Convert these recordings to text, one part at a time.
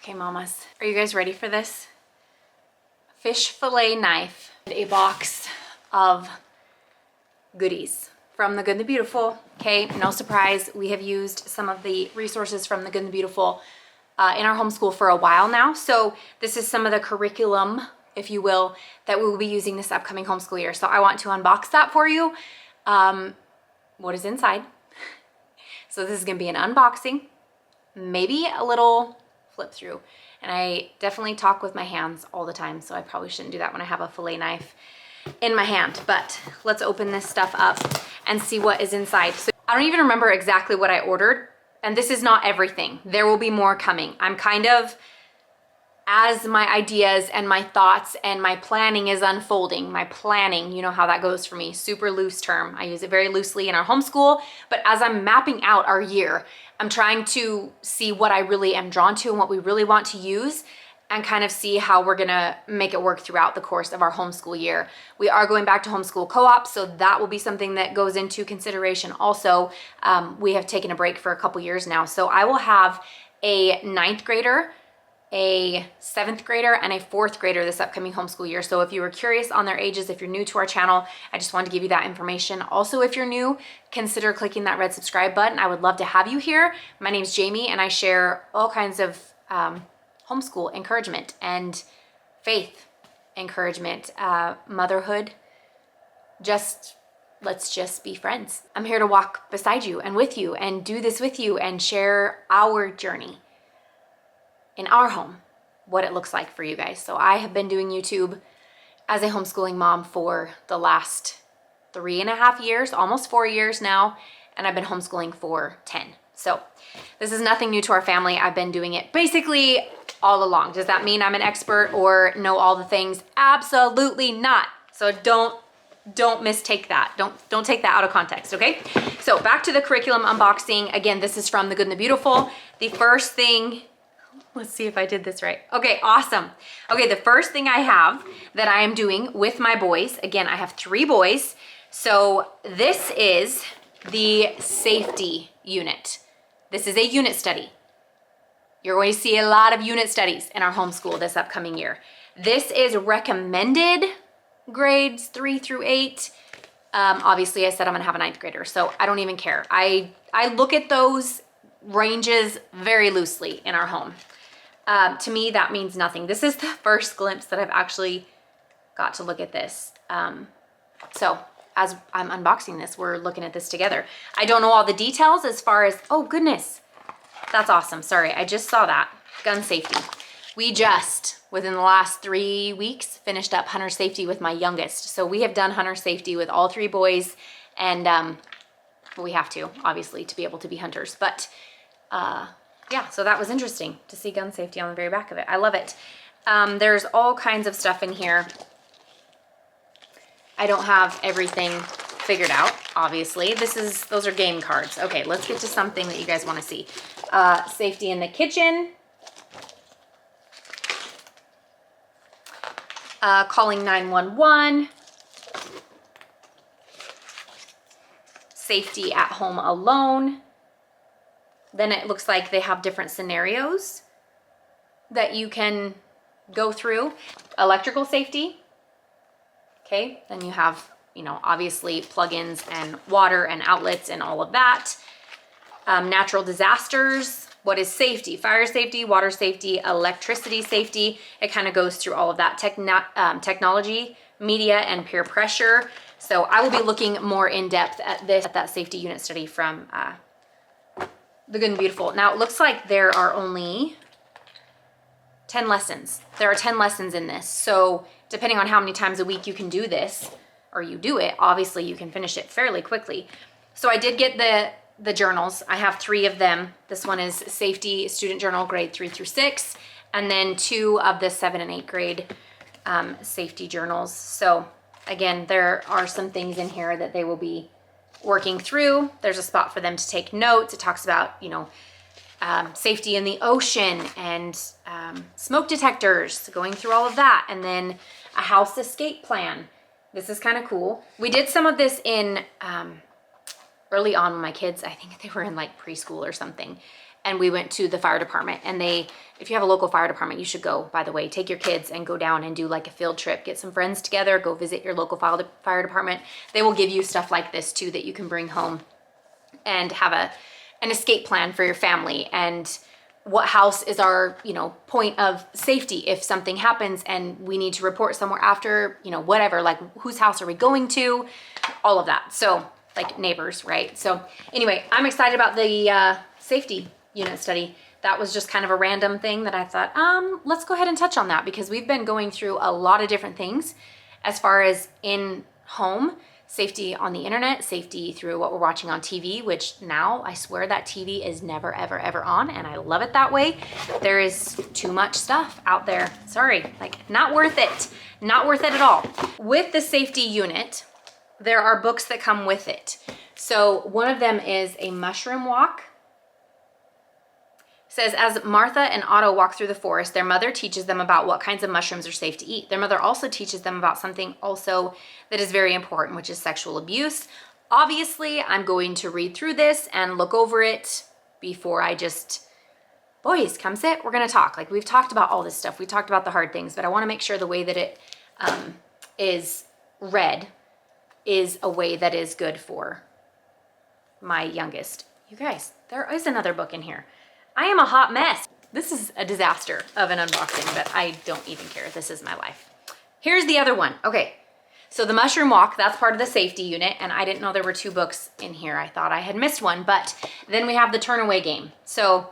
Okay, mamas, are you guys ready for this? Fish fillet knife, a box of goodies from The Good and the Beautiful. Okay, no surprise, we have used some of the resources from The Good and the Beautiful in our homeschool for a while now. So this is some of the curriculum, if you will, that we will be using this upcoming homeschool year. So I want to unbox that for you. What is inside? So this is gonna be an unboxing, maybe a little flip through. And I definitely talk with my hands all the time, so I probably shouldn't do that when I have a fillet knife in my hand. But let's open this stuff up and see what is inside. So I don't even remember exactly what I ordered, and this is not everything. There will be more coming. I'm kind of, as my ideas and my thoughts and my planning is unfolding, my planning, you know how that goes for me, super loose term. I use it very loosely in our homeschool, but as I'm mapping out our year, I'm trying to see what I really am drawn to and what we really want to use and kind of see how we're gonna make it work throughout the course of our homeschool year. We are going back to homeschool co-op, so that will be something that goes into consideration also. We have taken a break for a couple years now, so I will have a 9th grader, a 7th grader, and a 4th grader this upcoming homeschool year. So if you were curious on their ages, if you're new to our channel, I just wanted to give you that information. Also, if you're new, consider clicking that red subscribe button. I would love to have you here. My name's Jamie, and I share all kinds of homeschool encouragement and faith encouragement, motherhood. Let's just be friends. I'm here to walk beside you and with you and do this with you and share our journey in our home, what it looks like for you guys. So I have been doing YouTube as a homeschooling mom for the last 3.5 years, almost 4 years now, and I've been homeschooling for 10. So this is nothing new to our family. I've been doing it basically all along. Does that mean I'm an expert or know all the things? Absolutely not. So don't mistake that. Don't take that out of context, okay? So back to the curriculum unboxing. Again, this is from The Good and the Beautiful. The first thing, let's see if I did this right. Okay, awesome. Okay, the first thing I have that I am doing with my boys, again, I have 3 boys. So this is the safety unit. This is a unit study. You're going to see a lot of unit studies in our homeschool this upcoming year. This is recommended grades 3 through 8. Obviously, I said I'm gonna have a 9th grader, so I don't even care. I look at those ranges very loosely in our home. To me, that means nothing. This is the first glimpse that I've actually got to look at this. So as I'm unboxing this, we're looking at this together. I don't know all the details as far as, oh goodness, that's awesome. Sorry, I just saw that. Gun safety. We just, within the last 3 weeks, finished up hunter safety with my youngest. So we have done hunter safety with all 3 boys, and we have to, obviously, to be able to be hunters. But yeah, so that was interesting to see gun safety on the very back of it. I love it. There's all kinds of stuff in here. I don't have everything figured out, obviously. Those are game cards. Okay, let's get to something that you guys want to see. Safety in the kitchen. Calling 911. Safety at home alone. Then it looks like they have different scenarios that you can go through. Electrical safety. Okay, then you have, you know, obviously plugins and water and outlets and all of that. Natural disasters. What is safety? Fire safety, water safety, electricity safety. It kind of goes through all of that. Technology, media, and peer pressure. So I will be looking more in depth at that safety unit study from The Good and Beautiful. Now it looks like there are only 10 lessons. There are 10 lessons in this. So depending on how many times a week you can do this, or you do it, obviously you can finish it fairly quickly. So I did get the journals. I have 3 of them. This one is Safety Student Journal, grade 3 through 6, and then 2 of the 7 and 8 grade safety journals. So again, there are some things in here that they will be working through. There's a spot for them to take notes. It talks about, you know, safety in the ocean and smoke detectors, going through all of that, and then a house escape plan. This is kind of cool. We did some of this in early on with my kids. I think they were in like preschool or something, and we went to the fire department, and if you have a local fire department, you should go, by the way. Take your kids and go down and do like a field trip. Get some friends together, go visit your local fire department. They will give you stuff like this too that you can bring home and have an escape plan for your family, and what house is our, point of safety if something happens and we need to report somewhere after, whatever, like whose house are we going to, all of that. So like neighbors, right? So anyway, I'm excited about the safety unit study. That was just kind of a random thing that I thought, let's go ahead and touch on that, because we've been going through a lot of different things as far as in home safety, on the internet, safety through what we're watching on TV, which now I swear that TV is never, ever, ever on, and I love it that way. There is too much stuff out there. Sorry, like not worth it. Not worth it at all. With the safety unit, there are books that come with it. So one of them is A Mushroom Walk. It says, as Martha and Otto walk through the forest, their mother teaches them about what kinds of mushrooms are safe to eat. Their mother also teaches them about something also that is very important, which is sexual abuse. Obviously, I'm going to read through this and look over it before I just, boys, come sit, we're gonna talk. Like, we've talked about all this stuff. We talked about the hard things, but I wanna make sure the way that it is read is a way that is good for my youngest. You guys, there is another book in here. I am a hot mess. This is a disaster of an unboxing, but I don't even care. This is my life. Here's the other one. Okay, so the Mushroom Walk, that's part of the safety unit, and I didn't know there were 2 books in here. I thought I had missed one, but then we have the Turnaway Game. So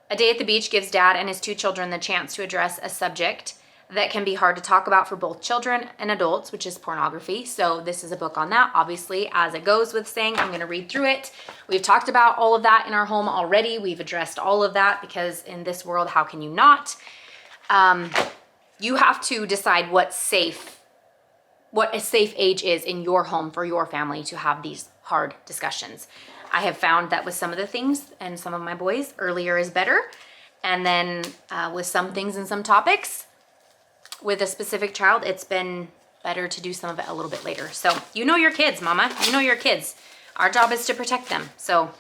a day at the beach gives Dad and his 2 children the chance to address a subject that can be hard to talk about for both children and adults, which is pornography. So this is a book on that. Obviously, as it goes with saying, I'm gonna read through it. We've talked about all of that in our home already. We've addressed all of that, because in this world, how can you not? You have to decide what a safe age is in your home for your family to have these hard discussions. I have found that with some of the things and some of my boys, earlier is better. And then with some things and some topics, with a specific child, it's been better to do some of it a little bit later. So you know your kids, mama, you know your kids. Our job is to protect them. So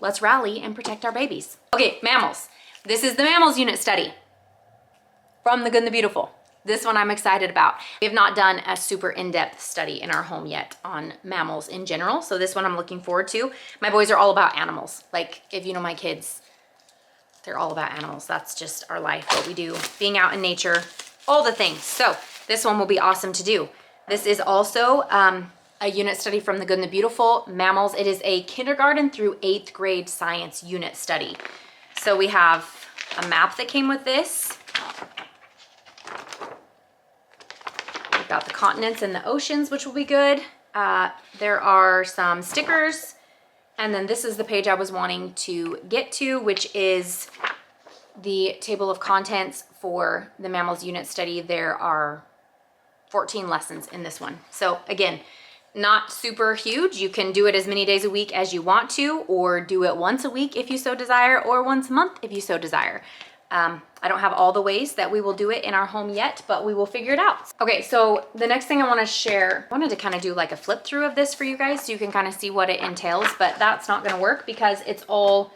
let's rally and protect our babies. Okay, mammals. This is the mammals unit study from The Good and the Beautiful. This one I'm excited about. We have not done a super in-depth study in our home yet on mammals in general. So this one I'm looking forward to. My boys are all about animals. Like, if you know my kids, they're all about animals. That's just our life, what we do, being out in nature, all the things. So this one will be awesome to do. This is also a unit study from The Good and the Beautiful, Mammals. It is a kindergarten through 8th grade science unit study. So we have a map that came with this. We've got the continents and the oceans, which will be good. There are some stickers. And then this is the page I was wanting to get to, which is the table of contents for the mammals unit study. There are 14 lessons in this one. So again, not super huge. You can do it as many days a week as you want to, or do it once a week if you so desire, or once a month if you so desire. I don't have all the ways that we will do it in our home yet, but we will figure it out. Okay, so the next thing I want to share, I wanted to kind of do like a flip through of this for you guys so you can kind of see what it entails, but that's not going to work because it's all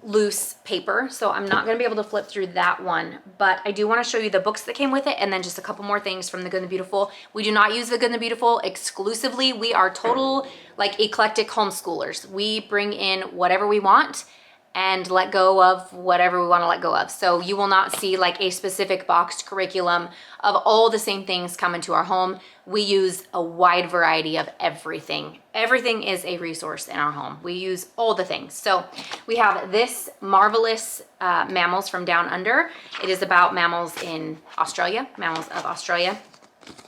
loose paper, so I'm not going to be able to flip through that one. But I do want to show you the books that came with it, and then just a couple more things from The Good and the Beautiful. We do not use The Good and the Beautiful exclusively. We are total like eclectic homeschoolers. We bring in whatever we want and let go of whatever we want to let go of. So you will not see like a specific boxed curriculum of all the same things come into our home. We use a wide variety of everything. Everything is a resource in our home. We use all the things. So we have this marvelous Mammals from Down Under. It is about mammals in Australia, mammals of Australia.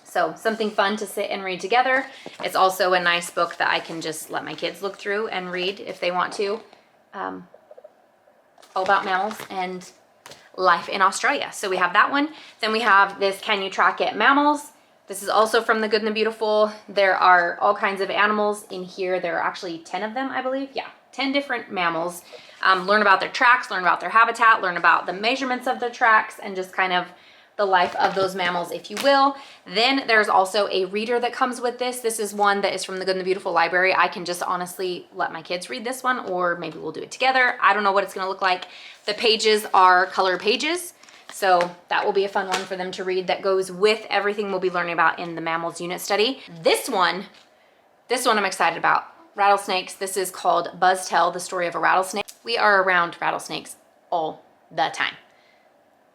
So something fun to sit and read together. It's also a nice book that I can just let my kids look through and read if they want to. All about mammals and life in Australia. So we have that one. Then we have this Can You Track It Mammals. This is also from The Good and the Beautiful. There are all kinds of animals in here. There are actually 10 of them, I believe. Yeah, 10 different mammals. Learn about their tracks, learn about their habitat, learn about the measurements of the tracks, and just kind of the life of those mammals, if you will. Then there's also a reader that comes with this. This is one that is from the Good and the Beautiful library. I can just honestly let my kids read this one, or maybe we'll do it together. I don't know what it's gonna look like. The pages are color pages, so that will be a fun one for them to read that goes with everything we'll be learning about in the Mammals unit study. This one I'm excited about. Rattlesnakes. This is called Buzz Tell, the story of a rattlesnake. We are around rattlesnakes all the time.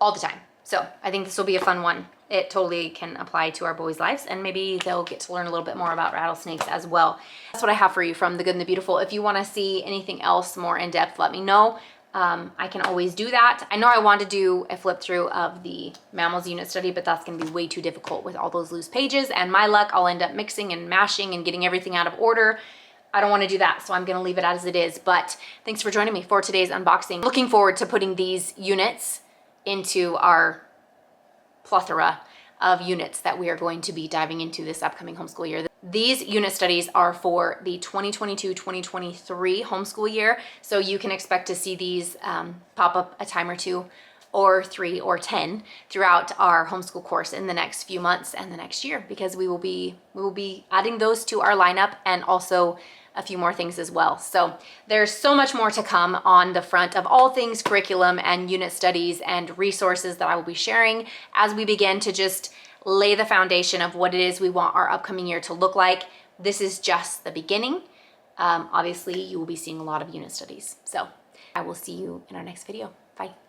All the time. So I think this will be a fun one. It totally can apply to our boys' lives, and maybe they'll get to learn a little bit more about rattlesnakes as well. That's what I have for you from the Good and the Beautiful. If you want to see anything else more in depth, let me know. I can always do that. I know I want to do a flip through of the Mammals unit study, but that's going to be way too difficult with all those loose pages, and my luck, I'll end up mixing and mashing and getting everything out of order. I don't want to do that, so I'm going to leave it as it is. But thanks for joining me for today's unboxing. Looking forward to putting these units into our plethora of units that we are going to be diving into this upcoming homeschool year. These unit studies are for the 2022-2023 homeschool year, so you can expect to see these pop up a time or two, or 3 or 10 throughout our homeschool course in the next few months and the next year, because we will be adding those to our lineup, and also a few more things as well. So there's so much more to come on the front of all things curriculum and unit studies and resources that I will be sharing as we begin to just lay the foundation of what it is we want our upcoming year to look like. This is just the beginning. Obviously, you will be seeing a lot of unit studies. So I will see you in our next video. Bye.